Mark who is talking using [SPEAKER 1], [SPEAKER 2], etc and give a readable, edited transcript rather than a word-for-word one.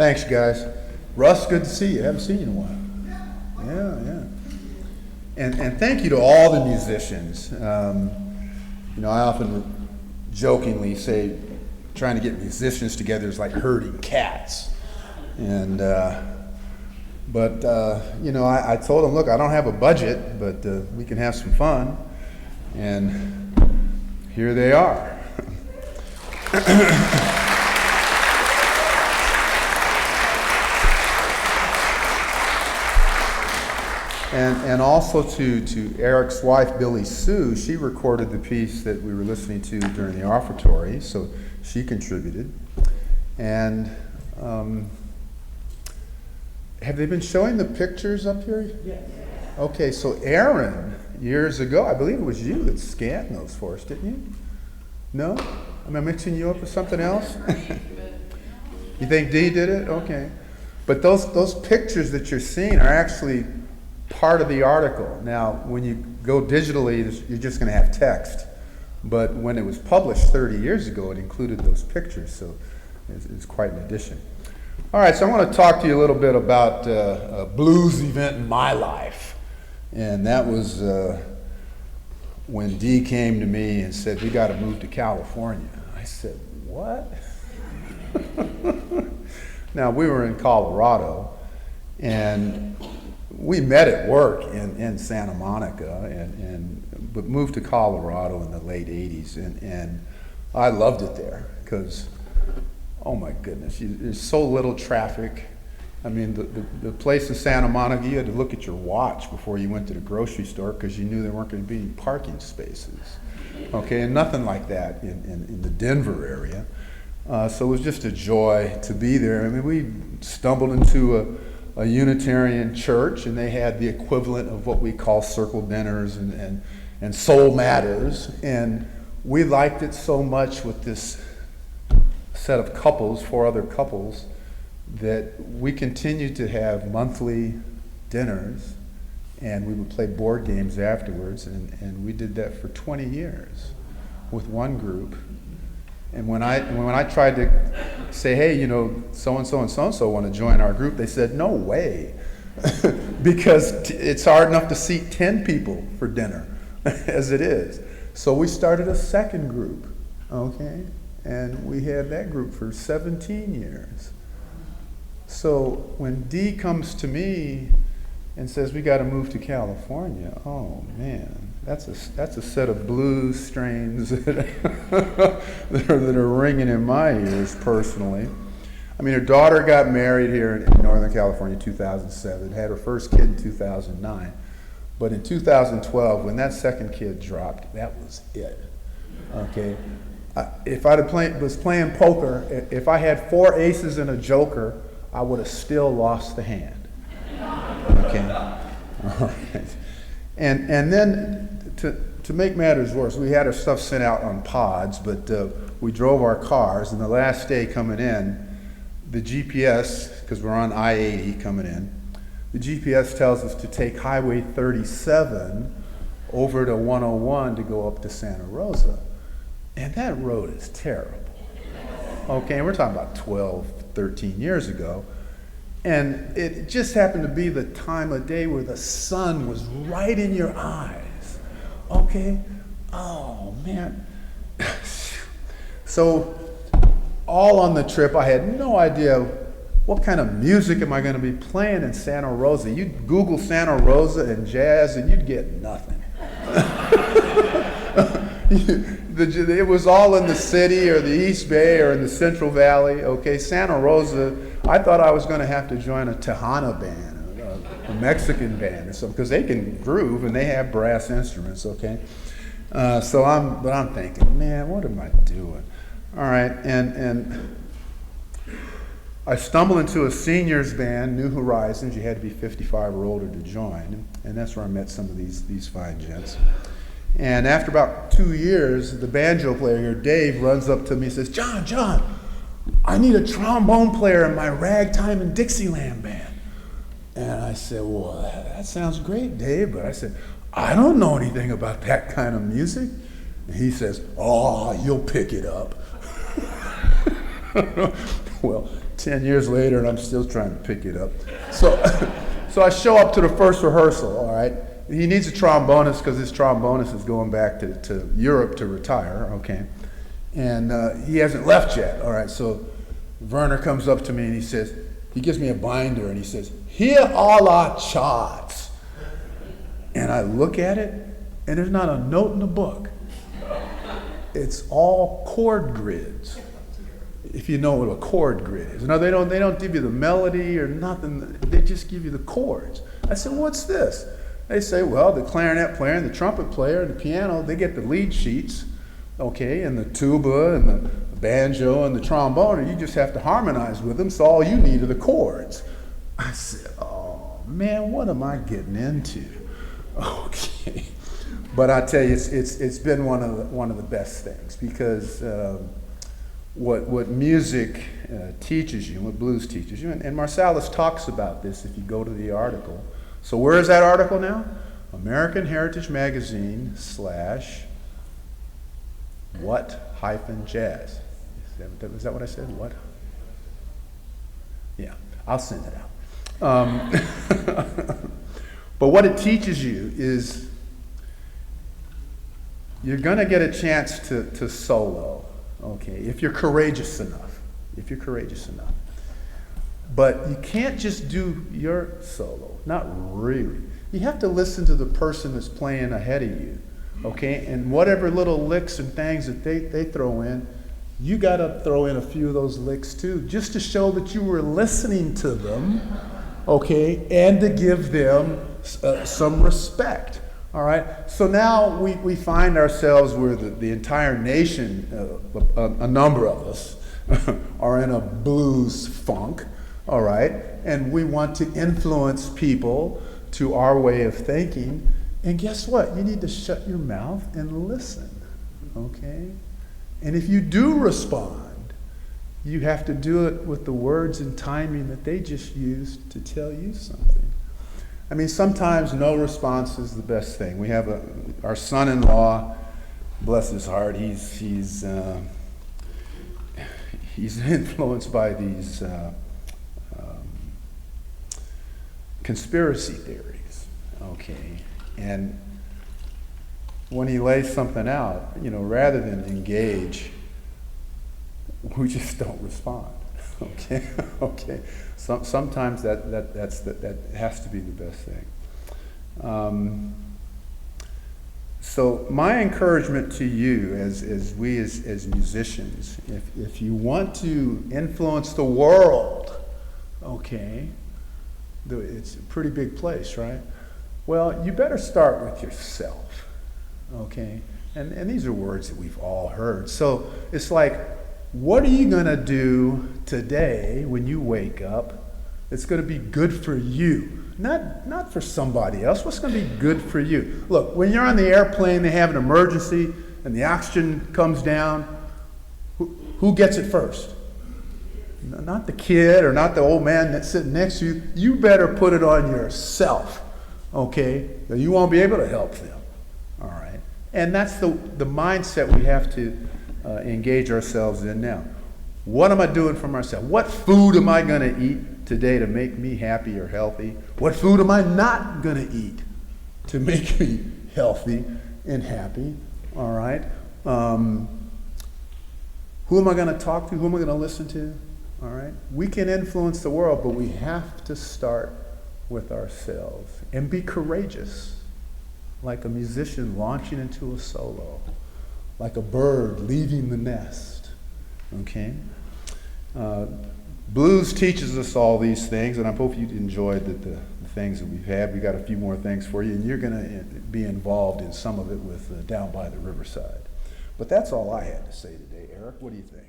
[SPEAKER 1] Thanks, guys. Russ, good to see you. Haven't seen you in a while. Yeah. And thank you to all the musicians. I often jokingly say trying to get musicians together is like herding cats. And I told them, look, I don't have a budget, but we can have some fun. And here they are. And also to Eric's wife, Billy Sue, she recorded the piece that we were listening to during the offertory, so she contributed. And have they been showing the pictures up here?
[SPEAKER 2] Yes.
[SPEAKER 1] Okay, so Aaron, years ago, I believe it was you that scanned those for us, didn't you? No? Am I mixing you up with something else? You think Dee did it? Okay. But those pictures that you're seeing are actually part of the article. Now, when you go digitally, you're just going to have text. But when it was published 30 years ago, it included those pictures, so it's quite an addition. All right, so I want to talk to you a little bit about a blues event in my life. And that was when Dee came to me and said, we got to move to California. I said, what? Now, we were in Colorado, and we met at work in Santa Monica, but moved to Colorado in the late 80s, and I loved it there because, oh my goodness, there's so little traffic. I mean, the place in Santa Monica, you had to look at your watch before you went to the grocery store because you knew there weren't going to be any parking spaces. Okay, and nothing like that in the Denver area. So it was just a joy to be there. I mean, we stumbled into a Unitarian church, and they had the equivalent of what we call circle dinners and soul matters. And we liked it so much with this set of couples, 4 other couples, that we continued to have monthly dinners, and we would play board games afterwards, and we did that for 20 years with one group. And when I tried to say, hey, so-and-so and so-and-so want to join our group, they said, no way, because it's hard enough to seat 10 people for dinner as it is. So we started a second group, okay? And we had that group for 17 years. So when Dee comes to me and says, we got to move to California, oh man, that's a set of blues strains that are ringing in my ears personally. I mean, her daughter got married here in Northern California in 2007, had her first kid in 2009. But in 2012, when that second kid dropped, that was it. Okay? If I was playing poker, if I had 4 aces and a joker, I would have still lost the hand. Okay? All right. And then to make matters worse, we had our stuff sent out on pods, but we drove our cars, and the last day coming in, the GPS, because we're on I-80 coming in, the GPS tells us to take Highway 37 over to 101 to go up to Santa Rosa. And that road is terrible. Okay, and we're talking about 12, 13 years ago. And it just happened to be the time of day where the sun was right in your eyes. Okay? Oh, man. So, all on the trip, I had no idea what kind of music am I going to be playing in Santa Rosa. You'd Google Santa Rosa and jazz, and you'd get nothing. It was all in the city or the East Bay or in the Central Valley. Okay, Santa Rosa, I thought I was going to have to join a Tejana band, a Mexican band or something, because they can groove and they have brass instruments, okay? But I'm thinking, man, what am I doing? All right, and I stumbled into a seniors band, New Horizons. You had to be 55 or older to join, and that's where I met some of these fine gents. And after about 2 years, the banjo player here, Dave, runs up to me and says, John, I need a trombone player in my ragtime and Dixieland band. And I said, well, that sounds great, Dave. But I said, I don't know anything about that kind of music. And he says, oh, you'll pick it up. Well, 10 years later, and I'm still trying to pick it up. So, so I show up to the first rehearsal, all right? He needs a trombonist because his trombonist is going back to Europe to retire, okay? And he hasn't left yet, all right? So Werner comes up to me and he says, he gives me a binder and he says, "Here are our charts." And I look at it, and there's not a note in the book. It's all chord grids, if you know what a chord grid is. No, they don't give you the melody or nothing. They just give you the chords. I said, "What's this?" They say, "Well, the clarinet player and the trumpet player and the piano, they get the lead sheets, okay, and the tuba and the banjo and the trombone, and you just have to harmonize with them, so all you need are the chords." I said, "Oh, man, what am I getting into?" Okay. But I tell you, it's been one of the best things, because what music teaches you, what blues teaches you, and Marsalis talks about this if you go to the article. So where is that article now? American Heritage Magazine / what-jazz. Is that what I said? What? Yeah, I'll send it out. But what it teaches you is you're going to get a chance to solo, okay, if you're courageous enough. If you're courageous enough. But you can't just do your solo, not really. You have to listen to the person that's playing ahead of you, okay? And whatever little licks and things that they throw in, you got to throw in a few of those licks too, just to show that you were listening to them, okay, and to give them some respect. All right, so now we find ourselves where the entire nation, a number of us, are in a blues funk, all right, and we want to influence people to our way of thinking, and guess what? You need to shut your mouth and listen, okay? And if you do respond, you have to do it with the words and timing that they just used to tell you something. I mean, sometimes no response is the best thing. We have our son-in-law, bless his heart, he's influenced by these conspiracy theories, okay? And when he lays something out, rather than engage, we just don't respond, okay? Okay. Sometimes that has to be the best thing. So my encouragement to you as musicians, if you want to influence the world, okay, it's a pretty big place, right? Well, you better start with yourself, okay? And these are words that we've all heard. So it's like, what are you going to do today when you wake up that's going to be good for you? Not for somebody else. What's going to be good for you? Look, when you're on the airplane, they have an emergency, and the oxygen comes down. Who gets it first? Not the kid or not the old man that's sitting next to you. You better put it on yourself, okay? Or you won't be able to help them, all right? And that's the mindset we have to engage ourselves in now. What am I doing for myself? What food am I going to eat today to make me happy or healthy? What food am I not going to eat to make me healthy and happy? All right. Who am I going to talk to? Who am I going to listen to? All right. We can influence the world, but we have to start with ourselves and be courageous, like a musician launching into a solo, like a bird leaving the nest. Okay. Blues teaches us all these things, and I hope you enjoyed the things that we've had. We got a few more things for you, and you're going to be involved in some of it with Down by the Riverside. But that's all I had to say today, Eric. What do you think?